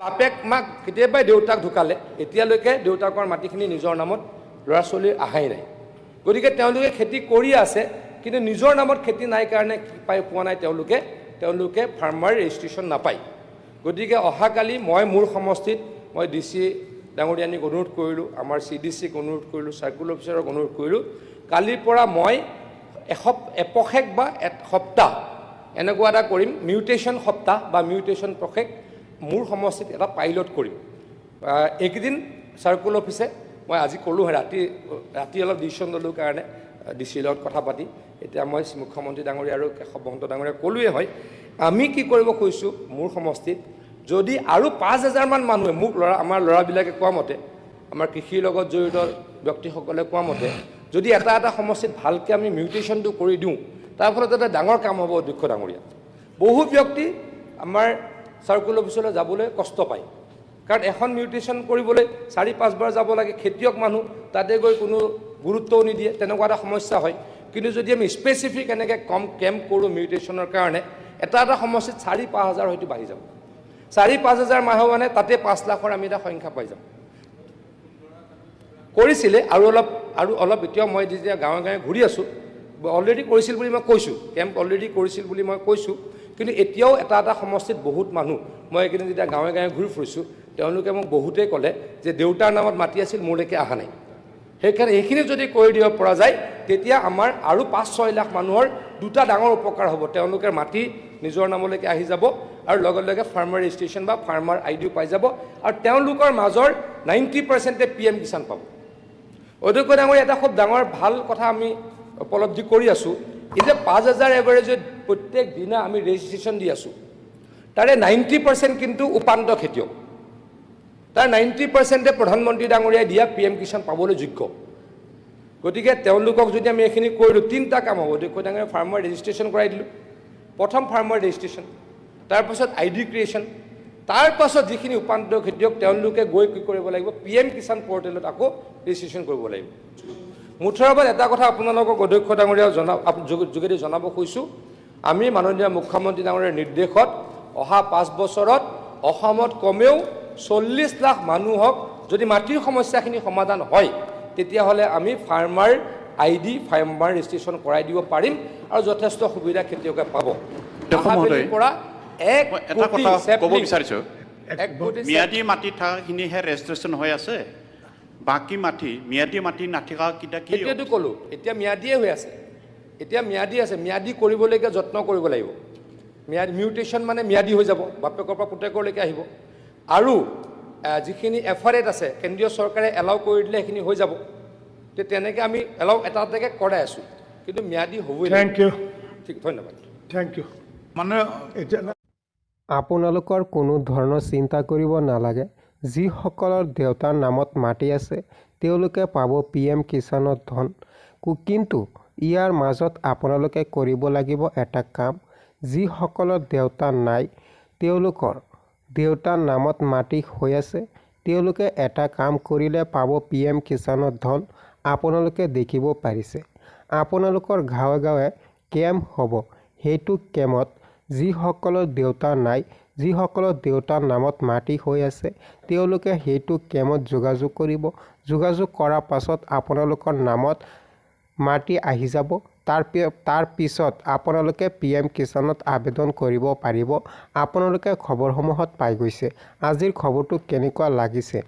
বাপেক মাক কেতিয়াবাই দেউতাক ঢুকালে, এতিয়ালৈকে দেউতাকৰ মাটিখিনি নিজৰ নামত ল'ৰা ছোৱালীৰ আহাই নাই। গতিকে তেওঁলোকে খেতি কৰি আছে, কিন্তু নিজৰ নামত খেতি নাই কাৰণে পোৱা নাই, তেওঁলোকে ফাৰ্মাৰ ৰেজিষ্ট্ৰেশ্যন নাপায়। গতিকে অহাকালি মই মোৰ সমষ্টিত মই DC ডাঙৰীয়ানীক অনুৰোধ কৰিলোঁ, আমাৰ CDCক অনুৰোধ কৰিলোঁ, চাৰ্কুল অফিচাৰক অনুৰোধ কৰিলোঁ, কালিৰ পৰা মই এপষেক বা সপ্তাহ এনেকুৱা এটা কৰিম, মিউটেশ্যন সপ্তাহ বা মিউটেশ্যন পষেক মোৰ সমষ্টিত এটা পাইলট কৰিম। এইকেইদিন চাৰ্কুল অফিচে মই আজি ক'লোঁ ৰাতি অলপ ডিচিশ্যন ল'লোঁ কাৰণে DCৰ লগত কথা পাতি, এতিয়া মই মুখ্যমন্ত্ৰী ডাঙৰীয়া আৰু কেশৱ মহন্ত ডাঙৰীয়া ক'লোৱে হয়, আমি কি কৰিব খুজিছোঁ মোৰ সমষ্টিত, যদি আৰু 5,000 মান মানুহে মোক আমাৰ ল'ৰাবিলাকে কোৱা মতে, আমাৰ কৃষিৰ লগত জড়িত ব্যক্তিসকলে কোৱা মতে, যদি এটা সমষ্টিত ভালকৈ আমি মিউটেশ্যনটো কৰি দিওঁ, তাৰ ফলত এটা ডাঙৰ কাম হ'ব অধ্যক্ষ ডাঙৰীয়া। বহু ব্যক্তি আমাৰ চাৰ্কুল অফিচলৈ যাবলৈ কষ্ট পায়, কাৰণ এখন মিউটেশ্যন কৰিবলৈ 4-5 বাৰ যাব লাগে, খেতিয়ক মানুহ তাতে গৈ কোনো গুৰুত্বও নিদিয়ে, তেনেকুৱা এটা সমস্যা হয়। কিন্তু যদি আমি স্পেচিফিক এনেকৈ কম কেম্প কৰোঁ মিউটেশ্যনৰ কাৰণে, এটা সমষ্টিত 4-5 হাজাৰ হয়তো বাঢ়ি যাব। 4-5 হাজাৰ মাহ মানে তাতে 5 লাখৰ আমি এটা সংখ্যা পাই যাম। কৰিছিলে আৰু অলপ এতিয়াও মই যেতিয়া গাঁৱে গাঁৱে ঘূৰি আছোঁ, অলৰেডি কৰিছিল বুলি মই কৈছোঁ, কেম্প অলৰেডি কৰিছিল বুলি মই কৈছোঁ, কিন্তু এতিয়াও এটা সমষ্টিত বহুত মানুহ, মই এইকেইদিন যেতিয়া গাঁৱে গাঁৱে ঘূৰি ফুৰিছোঁ, তেওঁলোকে মোক বহুতেই ক'লে যে দেউতাৰ নামত মাটি আছিল, মোৰলৈকে অহা নাই। সেইকাৰণে এইখিনি যদি কৰি দিব পৰা যায়, তেতিয়া আমাৰ আৰু 5-6 লাখ মানুহৰ দুটা ডাঙৰ উপকাৰ হ'ব। তেওঁলোকে মাটি নিজৰ নামলৈকে আহি যাব আৰু লগে লগে ফাৰ্মাৰ ৰেজিষ্ট্ৰেশ্যন বা ফাৰ্মাৰ ID পাই যাব, আৰু তেওঁলোকৰ মাজৰ 90% PM কিষাণ পাব। অধ্যক্ষ ডাঙৰীয়া, এটা খুব ডাঙৰ ভাল কথা আমি উপলব্ধি কৰি আছোঁ, এই যে 5,000 এভাৰেজত প্ৰত্যেক দিনা আমি ৰেজিষ্ট্ৰেশ্যন দি আছোঁ, তাৰে 90% কিন্তু উপান্ত খেতিয়ক, তাৰ 90% প্ৰধানমন্ত্ৰী ডাঙৰীয়াই দিয়া PM কিষাণ পাবলৈ যোগ্য। গতিকে তেওঁলোকক যদি আমি এইখিনি কৰিলোঁ, 3টা কাম হ'ব। অধ্যক্ষ ডাঙৰীয়া ফাৰ্মাৰ ৰেজিষ্ট্ৰেশ্যন কৰাই দিলোঁ, প্ৰথম ফাৰ্মাৰ ৰেজিষ্ট্ৰেশ্যন, তাৰপাছত ID ক্ৰিয়েশ্যন, তাৰপাছত যিখিনি উপান্ত খেতিয়ক তেওঁলোকে গৈ কি কৰিব লাগিব, PM কিষাণ পৰ্টেলত আকৌ ৰেজিষ্ট্ৰেশ্যন কৰিব লাগিব। মুঠৰ ওপৰত এটা কথা আপোনালোকক অধ্যক্ষ ডাঙৰীয়া যোগেদি জনাব খুজিছোঁ, আমি মাননীয় মুখ্যমন্ত্ৰী ডাঙৰীয়াৰ নিৰ্দেশত অহা 5 বছৰত অসমত কমেও 40 লাখ মানুহক যদি মাটিৰ সমস্যাখিনি সমাধান হয়, তেতিয়াহ'লে আমি ফাৰ্মাৰ ID ফাৰ্মাৰ ৰেজিষ্ট্ৰেশ্যন কৰাই দিব পাৰিম আৰু যথেষ্ট সুবিধা খেতিয়কে পাব। পৰা এটা কথা ক'ব বিচাৰিছোঁ, ম্যাদী মাটি থকাখিনিহে ৰেজিষ্ট্ৰেশ্যন হৈ আছে, বাকী মাটি ম্যাদী মাটি নাথাকা কিটা কি? এতিয়াতো ক'লোঁ, এতিয়া ম্যাদীয়ে হৈ আছে, এতিয়া ম্যাদী আছে, ম্যাদী কৰিবলৈকে যত্ন কৰিব লাগিব। মিউটেশ্যন মানে ম্যাদী হৈ যাব, বাপেকৰ পৰা পুতেকলৈকে আহিব, আৰু যিখিনি এফাৰেট আছে কেন্দ্ৰীয় চৰকাৰে এলাউ কৰি দিলে সেইখিনি হৈ যাব। তেনেকৈ আমি এলাউ এটাকে কৰাই আছোঁ, কিন্তু ম্যাদী হ'বই। Thank you. ঠিক, ধন্যবাদ। Thank you. মানে এতিয়া আপোনালোকৰ কোনো ধৰণৰ চিন্তা কৰিব নালাগে, যিসকলৰ দেউতাৰ নামত মাটি আছে তেওঁলোকে পাব PM কিষাণৰ ধন। কিন্তু ইয়াৰ মাজত আপোনালোকে কৰিব লাগিব এটা কাম, যিসকলৰ দেউতা নাই, তেওঁলোকৰ দেউতাৰ নামত মাটি হৈ আছে, তেওঁলোকে এটা কাম কৰিলে পাব PM কিষাণৰ ধন। আপোনালোকে দেখিব পাৰিছে, আপোনালোকৰ গাঁৱে গাঁৱে কেম্প হ'ব, সেইটো কেম্পত যিসকলৰ দেউতা নাই, যিসকলৰ দেউতাৰ নামত মাটি হৈ আছে, তেওঁলোকে সেইটো কেম্পত যোগাযোগ কৰিব। যোগাযোগ কৰাৰ পাছত আপোনালোকৰ নামত মাটি আহি যাব, তাৰ পিছত আপোনালোকে PM কিষাণত আবেদন কৰিব পাৰিব। আপোনালোকে খবৰসমূহত পাই গৈছে। আজিৰ খবৰটো কেনেকুৱা লাগিছে